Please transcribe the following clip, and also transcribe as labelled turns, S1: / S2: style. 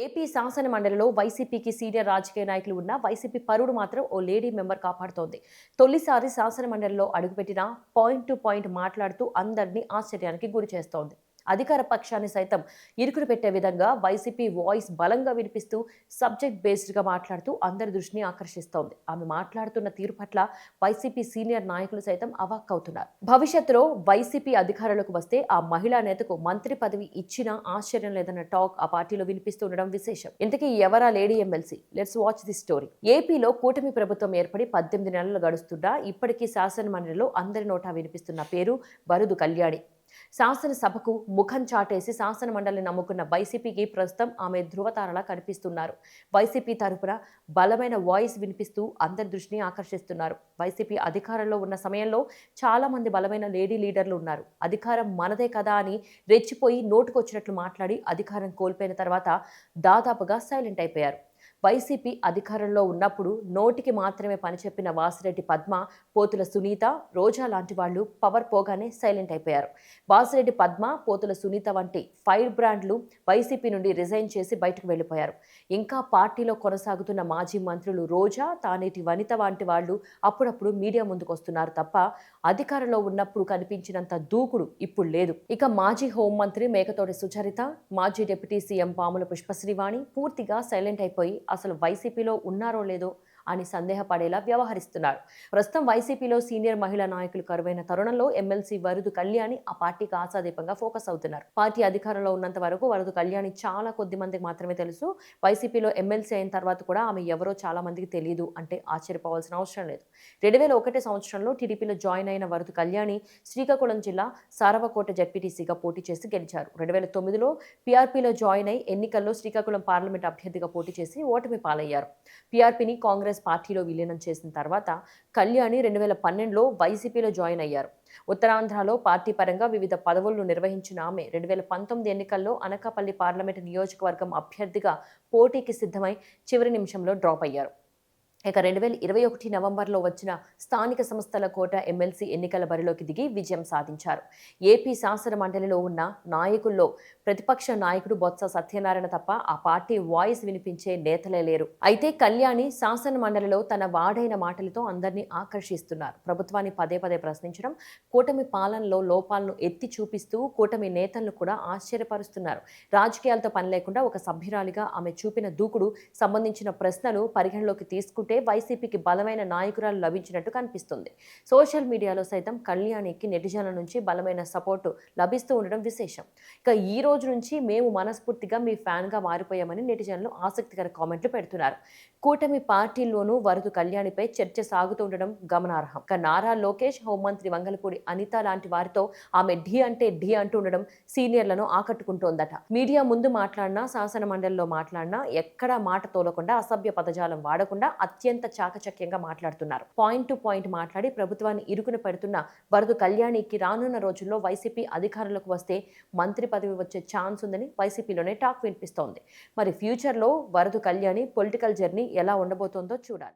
S1: AP శాసన మండలిలో వైసీపీకి సీనియర్ రాజకీయ నాయకులు ఉన్న వైసీపీ పరుడు మాత్రం ఓ లేడీ మెంబర్ కాపాడుతోంది. తొలిసారి శాసన మండలిలో అడుగుపెట్టిన పాయింట్ టు పాయింట్ మాట్లాడుతూ అందరినీ ఆశ్చర్యానికి గురి చేస్తోంది. అధికార పక్షాన్ని సైతం ఇరుకుడు పెట్టే విధంగా వైసీపీ వాయిస్ బలంగా వినిపిస్తూ సబ్జెక్ట్ బేస్డ్గా మాట్లాడుతూ అందరి దృష్టిని ఆకర్షిస్తోంది. ఆమె మాట్లాడుతున్న తీరు పట్ల వైసీపీ సీనియర్ నాయకులు సైతం అవాక్కవుతున్నారు. భవిష్యత్తులో వైసీపీ అధికారంలోకి వస్తే ఆ మహిళా నేతకు మంత్రి పదవి ఇచ్చినా ఆశ్చర్యం లేదన్న టాక్ ఆ పార్టీలో వినిపిస్తుండడం విశేషం. ఇంతకీ ఎవరా lady MLC? Let's watch the story. ఏపీలో కూటమి ప్రభుత్వం ఏర్పడి 18 నెలలు గడుస్తున్నా ఇప్పటికీ శాసన మండలిలో అందరి నోటా వినిపిస్తున్న పేరు వరుదు కళ్యాణి. శాసనసభకు ముఖం చాటేసి శాసన మండలిని నమ్ముకున్న వైసీపీకి ప్రస్తుతం ఆమె ధృవతారలా కనిపిస్తున్నారు. వైసీపీ తరపున బలమైన వాయిస్ వినిపిస్తూ అందరి దృష్టిని ఆకర్షిస్తున్నారు. వైసీపీ అధికారంలో ఉన్న సమయంలో చాలా మంది బలమైన లేడీ లీడర్లు ఉన్నారు. అధికారం మనదే కదా అని రెచ్చిపోయి నోటుకొచ్చినట్లు మాట్లాడి అధికారం కోల్పోయిన తర్వాత దాదాపుగా సైలెంట్ అయిపోయారు. వైసీపీ అధికారంలో ఉన్నప్పుడు నోటికి మాత్రమే పనిచెప్పిన వాసిరెడ్డి పద్మ, పోతుల సునీత, రోజా లాంటి వాళ్లు పవర్ పోగానే సైలెంట్ అయిపోయారు. వాసిరెడ్డి పద్మ, పోతుల సునీత వంటి ఫైర్ బ్రాండ్లు వైసీపీ నుండి రిజైన్ చేసి బయటకు వెళ్లిపోయారు. ఇంకా పార్టీలో కొనసాగుతున్న మాజీ మంత్రులు రోజా, తానేటి వనిత వంటి వాళ్లు అప్పుడప్పుడు మీడియా ముందుకు వస్తున్నారు తప్ప అధికారంలో ఉన్నప్పుడు కనిపించినంత దూకుడు ఇప్పుడు లేదు. ఇక మాజీ హోంమంత్రి మేకతోటి సుచరిత, మాజీ డిప్యూటీ సీఎం పాముల పుష్పశ్రీవాణి పూర్తిగా సైలెంట్ అయిపోయి అసలు వైసీపీలో ఉన్నారో లేదో అని సందేహపడేలా వ్యవహరిస్తున్నారు. ప్రస్తుతం వైసీపీలో సీనియర్ మహిళా నాయకులు కరువైన తరుణంలో ఎమ్మెల్సీ వరుదు కళ్యాణి ఆ పార్టీకి ఆశాదీపంగా ఫోకస్ అవుతున్నారు. పార్టీ అధికారంలో ఉన్నంత వరకు వరుదు కళ్యాణి చాలా కొద్ది మందికి మాత్రమే తెలుసు. వైసీపీలో ఎమ్మెల్సీ అయిన తర్వాత కూడా ఆమె ఎవరో చాలా మందికి తెలియదు అంటే ఆశ్చర్యపోవాల్సిన అవసరం లేదు. 2001 సంవత్సరంలో టీడీపీలో జాయిన్ అయిన వరుదు కళ్యాణి శ్రీకాకుళం జిల్లా సారవకోట జెడ్పీటీసీగా పోటీ చేసి గెలిచారు. 2009లో పీఆర్పీలో జాయిన్ అయి ఎన్నికల్లో శ్రీకాకుళం పార్లమెంట్ అభ్యర్థిగా పోటీ చేసి ఓటమి పాలయ్యారు. పీఆర్పీని కాంగ్రెస్ పార్టీలో విలీనం చేసిన తర్వాత కళ్యాణి 2012లో వైసీపీలో జాయిన్ అయ్యారు. ఉత్తరాంధ్రలో పార్టీ పరంగా వివిధ పదవులను నిర్వహించిన ఆమె 2019 ఎన్నికల్లో అనకాపల్లి పార్లమెంటు నియోజకవర్గం అభ్యర్థిగా పోటీకి సిద్ధమై చివరి నిమిషంలో డ్రాప్ అయ్యారు. ఇక 2021 నవంబర్లో వచ్చిన స్థానిక సంస్థల కోట ఎమ్మెల్సీ ఎన్నికల బరిలోకి దిగి విజయం సాధించారు. ఏపీ శాసన మండలిలో ఉన్న నాయకుల్లో ప్రతిపక్ష నాయకుడు బొత్స సత్యనారాయణ తప్ప ఆ పార్టీ వాయిస్ వినిపించే నేతలే లేరు. అయితే కళ్యాణి శాసన మండలిలో తన వాడైన మాటలతో అందరినీ ఆకర్షిస్తున్నారు. ప్రభుత్వాన్ని పదే పదే ప్రశ్నించడం, కూటమి పాలనలో లోపాలను ఎత్తి చూపిస్తూ కూటమి నేతలను కూడా ఆశ్చర్యపరుస్తున్నారు. రాజకీయాలతో పని లేకుండా ఒక సభ్యురాలిగా ఆమె చూపిన దూకుడు, సంబంధించిన ప్రశ్నలు పరిగణలోకి తీసుకుంటే వైసీపీకి బలమైన నాయకురాలు లభించినట్టు కనిపిస్తుంది. సోషల్ మీడియాలో సైతం కళ్యాణికి నెటిజన్ల నుంచి బలమైన సపోర్టు లభిస్తూ ఉండడం విశేషం. ఇక ఈ రోజు నుంచి మేము మనస్ఫూర్తిగా మీ ఫ్యాన్గా మారిపోయామని నెటిజన్లు ఆసక్తికర కామెంట్లు పెడుతున్నారు. కూటమి పార్టీల్లోనూ వరుదు కళ్యాణిపై చర్చ సాగుతూ ఉండడం గమనార్హం. ఇక నారా లోకేష్, హోంమంత్రి వంగలపూడి అనిత లాంటి వారితో ఆమె ఢీ అంటే ఢీ అంటూ ఉండడం సీనియర్లను ఆకట్టుకుంటోందట. మీడియా ముందు మాట్లాడినా, శాసన మండలిలో మాట్లాడినా ఎక్కడా మాట తోలకుండా, అసభ్య పదజాలం వాడకుండా అత్యంత చాకచక్యంగా మాట్లాడుతున్నారు. పాయింట్ టు పాయింట్ మాట్లాడి ప్రభుత్వాన్ని ఇరుకున పెడుతున్న వరుదు కళ్యాణికి రానున్న రోజుల్లో వైసీపీ అధికారంలోకి వస్తే మంత్రి పదవి వచ్చే ఛాన్స్ ఉందని వైసీపీలోనే టాక్ వినిపిస్తోంది. మరి ఫ్యూచర్లో వరుదు కళ్యాణి పొలిటికల్ జర్నీ ఎలా ఉండబోతోందో చూడాలి.